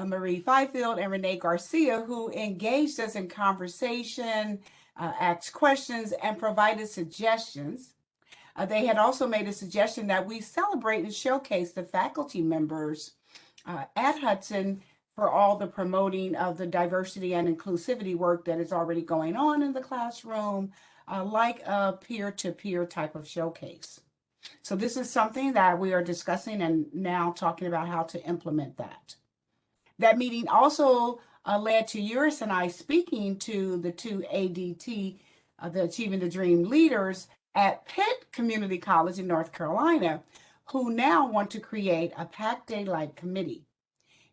Marie Fifield and Renee Garcia, who engaged us in conversation, asked questions, and provided suggestions. They had also made a suggestion that we celebrate and showcase the faculty members at Hudson for all the promoting of the diversity and inclusivity work that is already going on in the classroom, like a peer-to-peer type of showcase. So this is something that we are discussing and now talking about how to implement that. That meeting also led to Eurus and I speaking to the two ADT, the Achieving the Dream leaders at Pitt Community College in North Carolina, who now want to create a PAC Day-like committee.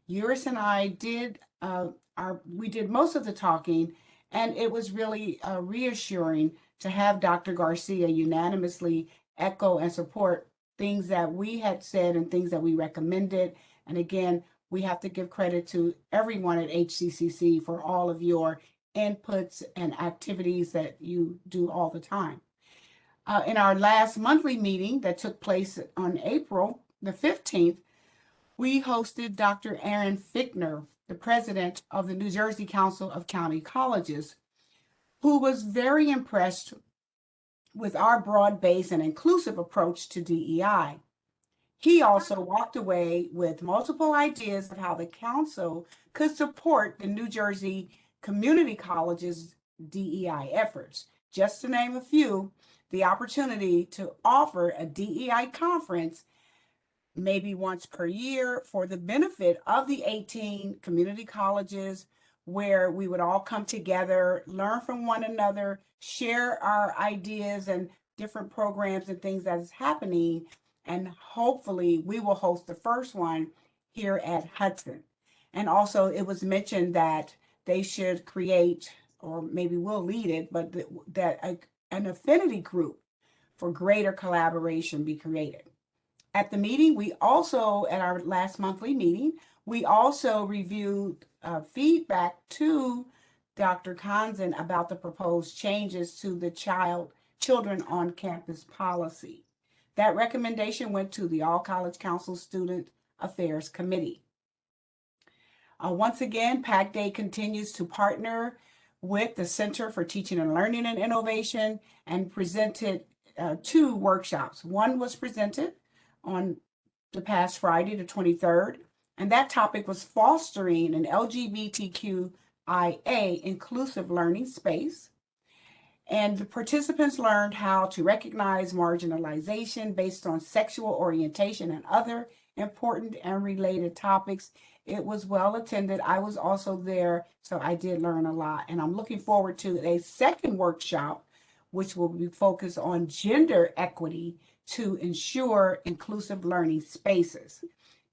Eurus and I did most of the talking, and it was really reassuring to have Dr. Garcia unanimously echo and support things that we had said and things that we recommended. And again, we have to give credit to everyone at HCCC for all of your inputs and activities that you do all the time. In our last monthly meeting that took place on April the 15th, we hosted Dr. Aaron Fichtner, the president of the New Jersey Council of County Colleges, who was very impressed with our broad-based and inclusive approach to DEI. He also walked away with multiple ideas of how the council could support the New Jersey Community College's DEI efforts. Just to name a few, the opportunity to offer a DEI conference maybe once per year for the benefit of the 18 community colleges, where we would all come together, learn from one another, share our ideas and different programs and things that is happening. And hopefully we will host the first one here at Hudson. And also it was mentioned that they should create, or maybe we'll lead it, but an affinity group for greater collaboration be created. At the meeting, at our last monthly meeting, we also reviewed feedback to Dr. Kanzen about the proposed changes to the children on campus policy. That recommendation went to the All College Council Student Affairs Committee. Once again, PAC Day continues to partner with the Center for Teaching and Learning and Innovation and presented 2 workshops. One was presented on the past Friday, the 23rd, and that topic was fostering an LGBTQIA inclusive learning space. And the participants learned how to recognize marginalization based on sexual orientation and other important and related topics. It was well attended. I was also there, so I did learn a lot. And I'm looking forward to a second workshop, which will be focused on gender equity to ensure inclusive learning spaces.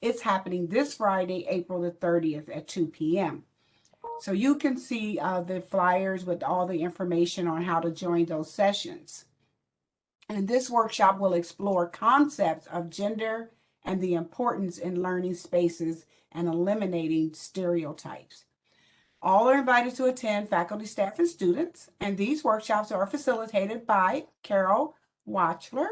It's happening this Friday, April the 30th at 2 p.m. So you can see the flyers with all the information on how to join those sessions. And this workshop will explore concepts of gender and the importance in learning spaces and eliminating stereotypes. All are invited to attend, faculty, staff, and students. And these workshops are facilitated by Carol Watchler,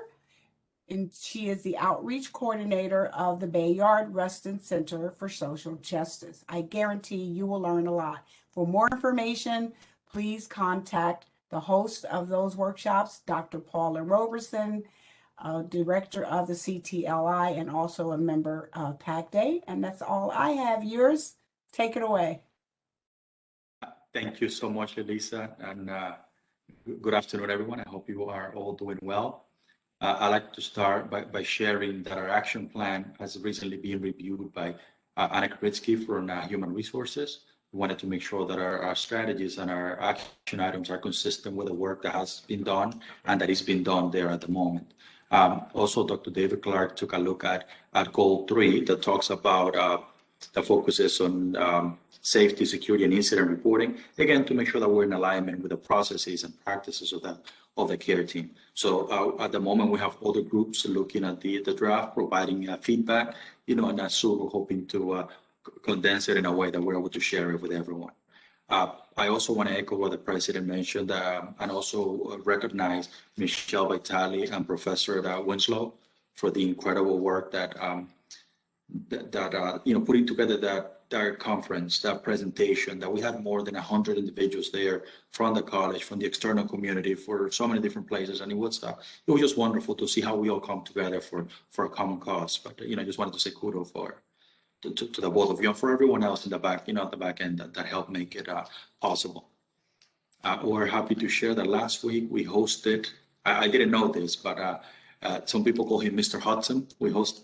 and she is the outreach coordinator of the Bayard Rustin Center for Social Justice. I guarantee you will learn a lot. For more information, please contact the host of those workshops, Dr. Paula Roberson, director of the CTLI and also a member of PAC Day. And that's all I have. Yours, take it away. Thank you so much, Elisa, and good afternoon, everyone. I hope you are all doing well. I'd like to start by sharing that our action plan has recently been reviewed by Anna Rtc from Human Resources. We wanted to make sure that our strategies and our action items are consistent with the work that has been done and that is being done there at the moment. Also, Dr. David Clark took a look at goal 3 that talks about the focuses on safety, security, and incident reporting, again, to make sure that we're in alignment with the processes and practices of the care team. So at the moment, we have other groups looking at the draft, providing feedback, and so we're hoping to condense it in a way that we're able to share it with everyone. I also want to echo what the president mentioned and also recognize Michelle Vitale and Professor Winslow for the incredible work that putting together that conference, that presentation, that we had more than 100 individuals there from the college, from the external community, for so many different places, and it was just wonderful to see how we all come together for a common cause. But I just wanted to say kudos to the both of you and for everyone else in the back, at the back end that helped make it possible. We're happy to share that last week we hosted. I didn't know this, but some people call him Mr. Hudson. We hosted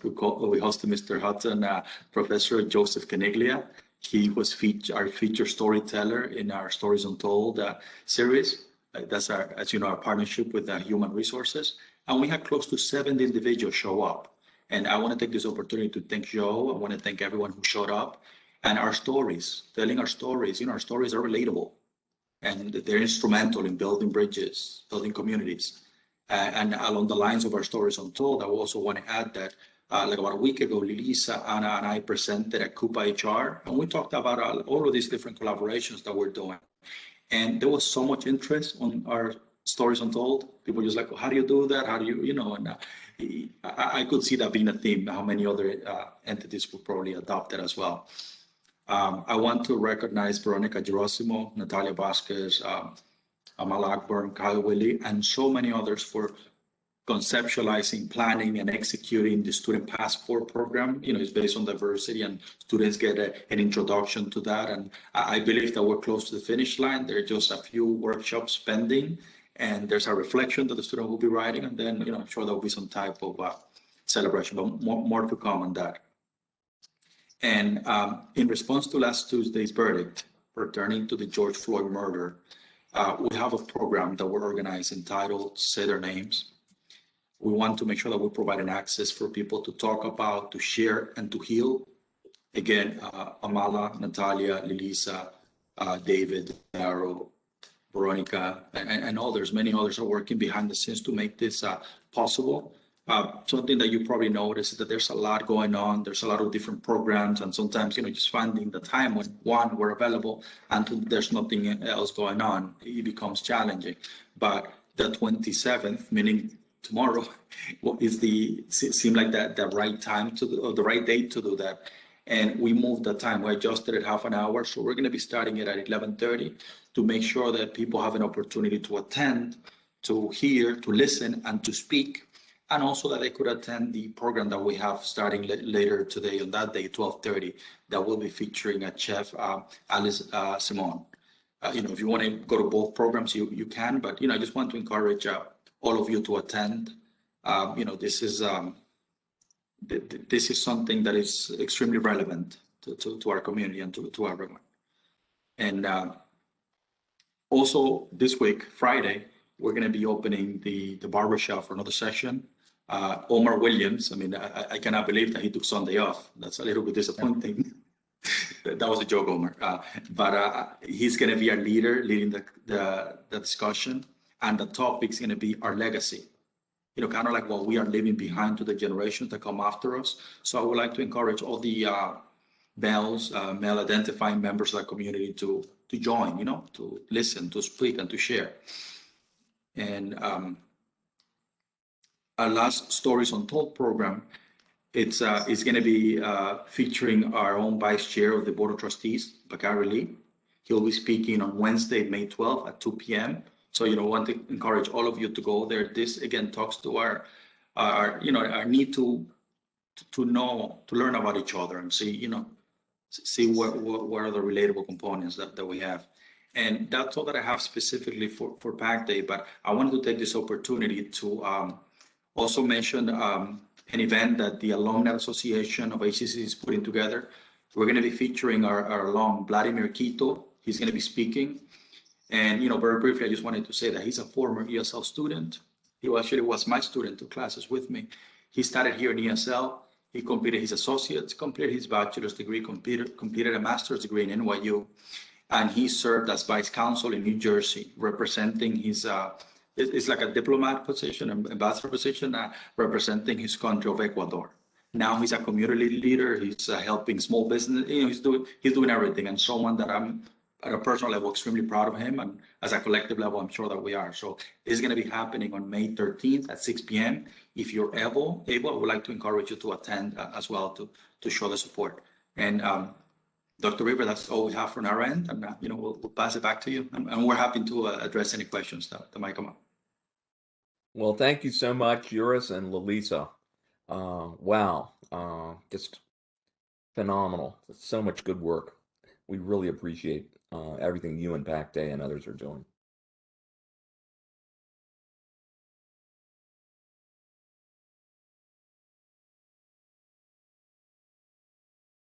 Mr. Hudson, Professor Joseph Caniglia. He was our feature storyteller in our Stories Untold series. That's as you know, our partnership with Human Resources. And we had close to 70 individuals show up. And I want to take this opportunity to thank Joe. I want to thank everyone who showed up. And our stories, telling our stories, our stories are relatable. And they're instrumental in building bridges, building communities. And along the lines of our Stories Untold, I also want to add that like about a week ago, Lisa, Anna, and I presented at Coupa HR, and we talked about all of these different collaborations that we're doing. And there was so much interest on our Stories Untold. People just like, well, how do you do that? How do you, and I could see that being a theme, how many other entities would probably adopt it as well. I want to recognize Veronica Gerosimo, Natalia Vasquez, Amal Akbar, Kyle Willie, and so many others for conceptualizing, planning, and executing the Student Passport program. It's based on diversity, and students get an introduction to that. And I believe that we're close to the finish line. There are just a few workshops pending, and there's a reflection that the student will be writing, and then I'm sure there will be some type of celebration, but more to come on that. And in response to last Tuesday's verdict pertaining to the George Floyd murder, we have a program that we're organizing entitled Say Their Names. We want to make sure that we're providing access for people to talk about, to share, and to heal. Again, Amala, Natalia, Lilisa, David, Darrow, Veronica, and others, many others are working behind the scenes to make this possible. Something that you probably notice is that there's a lot going on. There's a lot of different programs, and sometimes, just finding the time when we're available and there's nothing else going on, it becomes challenging. But the 27th, meaning tomorrow is seemed like the right time to do, or the right date to do that. And we moved the time. We adjusted it half an hour. So we're going to be starting it at 11:30 to make sure that people have an opportunity to attend, to hear, to listen, and to speak. And also that they could attend the program that we have starting later today on that day, 12:30, that will be featuring a chef, Alice Simone. If you want to go to both programs, you can, but, I just want to encourage all of you to attend. This is something that is extremely relevant to our community and to everyone. And also this week, Friday, we're going to be opening the barbershop for another session. Omar Williams, I cannot believe that he took Sunday off. That's a little bit disappointing. That was a joke, Omar. But he's going to be our leader, leading the discussion. And the topic is going to be our legacy. Kind of like what we are leaving behind to the generations that come after us. So I would like to encourage all the male identifying members of the community to join, to listen, to speak, and to share. And our last Stories Untold program, it's going to be featuring our own vice chair of the Board of Trustees, Bakari Lee. He'll be speaking on Wednesday, May 12th at 2 p.m. So, want to encourage all of you to go there. This, again, talks to our need to know, to learn about each other and see, see what are the relatable components that we have. And that's all that I have specifically for PAC Day, but I wanted to take this opportunity to also mention an event that the Alumni Association of HCCC is putting together. We're going to be featuring our alum, Vladimir Quito. He's going to be speaking. And, very briefly, I just wanted to say that he's a former ESL student. He actually was my student, took classes with me. He started here in ESL. He completed his associates, completed his bachelor's degree, completed a master's degree in NYU. And he served as vice consul in New Jersey, representing his, it's like a diplomat position, an ambassador position, representing his country of Ecuador. Now he's a community leader. He's helping small business. He's doing everything. And someone that I'm, at a personal level, extremely proud of him, and as a collective level, I'm sure that we are. So it's going to be happening on May 13th at 6 p.m. If you're able, I would like to encourage you to attend as well to show the support. And Dr. River, that's all we have from our end, and we'll pass it back to you, and we're happy to address any questions that might come up. Well, thank you so much, Juris and Lalisa. Wow, just phenomenal. So much good work. We really appreciate everything you and PAC Day and others are doing.